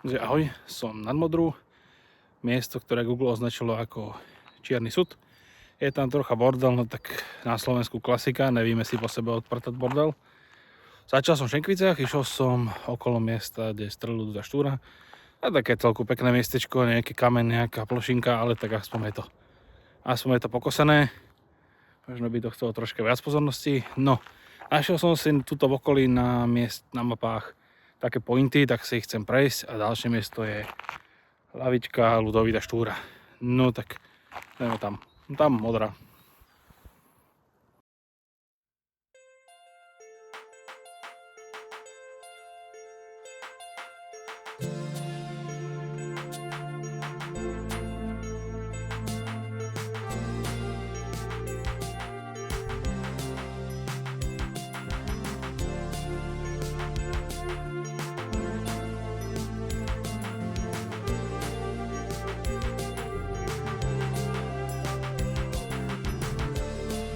že ahoj, som nad Modru, miesto, ktoré Google označilo ako Čierny sud. Je tam trocha bordel, no tak na Slovensku klasika, nevieme si po sebe odprtať bordel. Začal som v Šenkviciach, išiel som okolo miesta, kde je Strelu Duda Štúra. A také celku pekné miestečko, nejaký kameň, nejaká plošinka, ale tak aspoň je to pokosené. Možno by to chcelo troška viac pozornosti. No, našiel som si tuto v okolí na mapách také pointy, tak si ich chcem prejsť a ďalšie miesto je lavička Ľudovita Štúra. No tak, ideme tam. Tam Modra.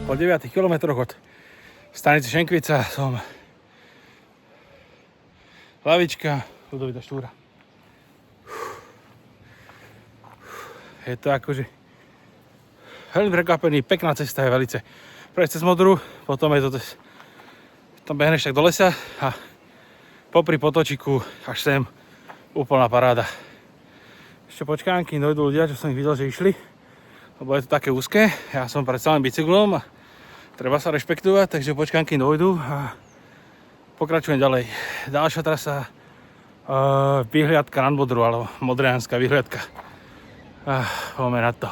Po 9 kilometroch od stanice Šenkvica som lavička Ľudovita Štúra. Je to akože veľmi prekvapený, pekná cesta je velice. Prejsť cez Modru, potom je to tam behneš tak do lesa a popri potočiku až sem úplná paráda. Ešte počkám, kým dojdú ľudia, čo som ich videl, že išli, lebo je to také úzke. Ja som predsa len bicyklom a treba sa rešpektovať, takže počkám, kým dojdu a pokračujem ďalej. Ďalšia trasa, vyhliadka nad Modru, alebo modrianská vyhliadka. Poďme na to.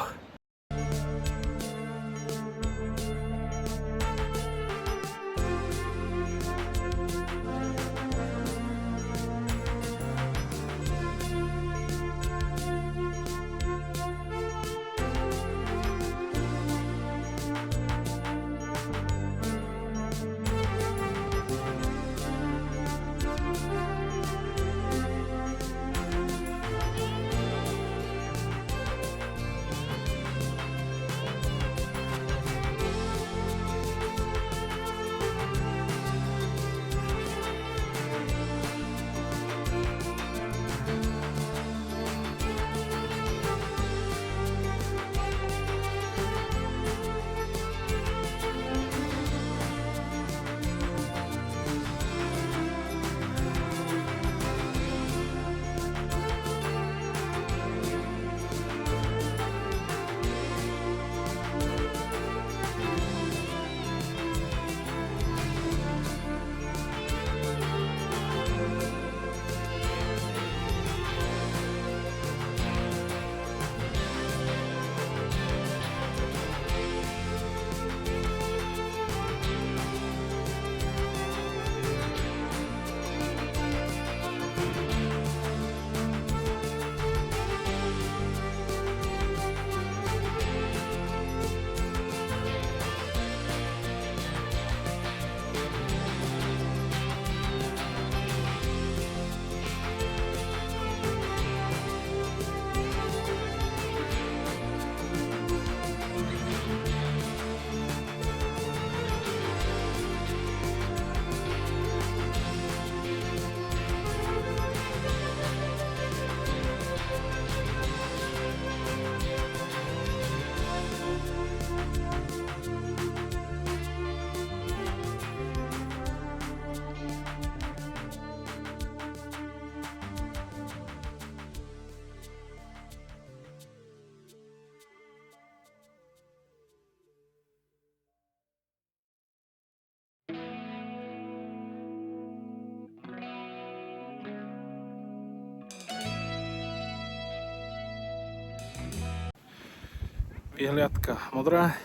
Vyhliadka Modra.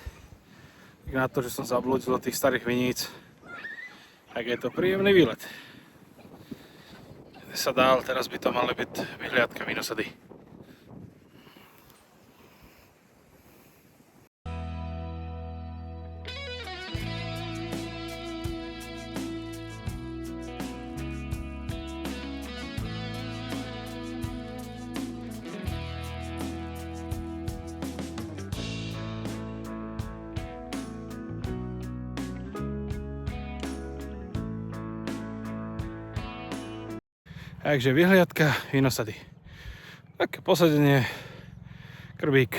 Na to, že som zablúdil do tých starých viníc, tak je to príjemný výlet. Sa dál, teraz by to mali byť vyhliadka Vinosady. Takže vyhliadka, Vinosady. Tak posadenie, krbík.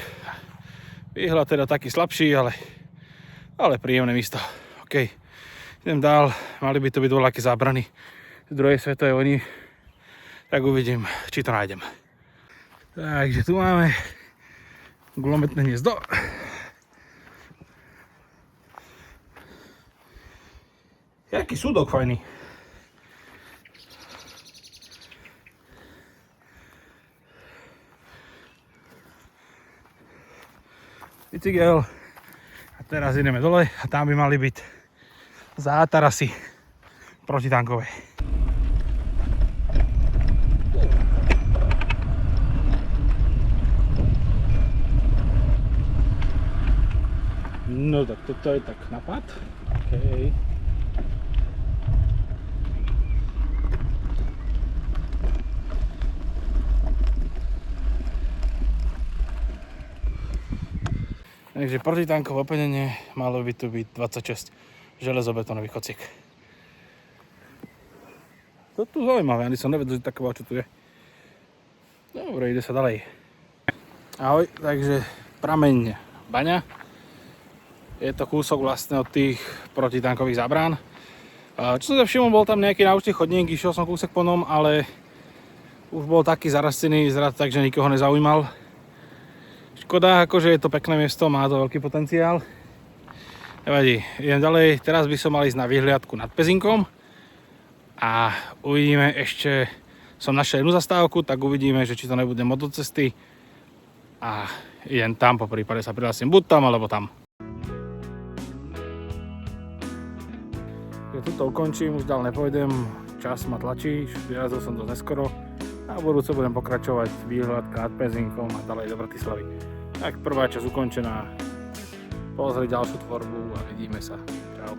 Výhľad teda taký slabší, ale príjemné místo. OK, idem dál, mali by to byť voľaké zábrany z druhej svetovej vojny. Tak uvidím, či to nájdem. Takže tu máme gulometné hniezdo. Jaký súdok fajný. Bicykel. A teraz ideme dole a tam by mali byť zátarasy protitankové. No tak toto je tak napad. Okay. Takže protitankové oplnenie, malo by tu byť 26 železobetónových kociek. To tu zaujímavé, ani som nevedel, že taková čo tu je. Dobre, ide sa ďalej. Ahoj, takže prameň Baňa. Je to kúsok vlastne od tých protitankových zábrán. Čo som sa všimol, bol tam nejaký naučný chodník, išiel som kúsek po ňom, ale už bol taký zarastený zrad, takže nikoho nezaujímal. Škoda, akože je to pekné miesto, má to veľký potenciál. Nevadí, idem ďalej, teraz by som mal ísť na vyhliadku nad Pezinkom. A uvidíme ešte, som našiel jednu zastávku, tak uvidíme, že či to nebude moc do cesty. A idem tam, po prípade sa prihlásim buď tam, alebo tam. Tuto ukončím, už ďalej nepôjdem, čas ma tlačí, vyrazil som dosť neskoro. A budúco budem pokračovať výhľadka nad Pezinkom a ďalej do Bratislavy. Tak prvá časť ukončená, pozrieť ďalšiu tvorbu a vidíme sa. Čau.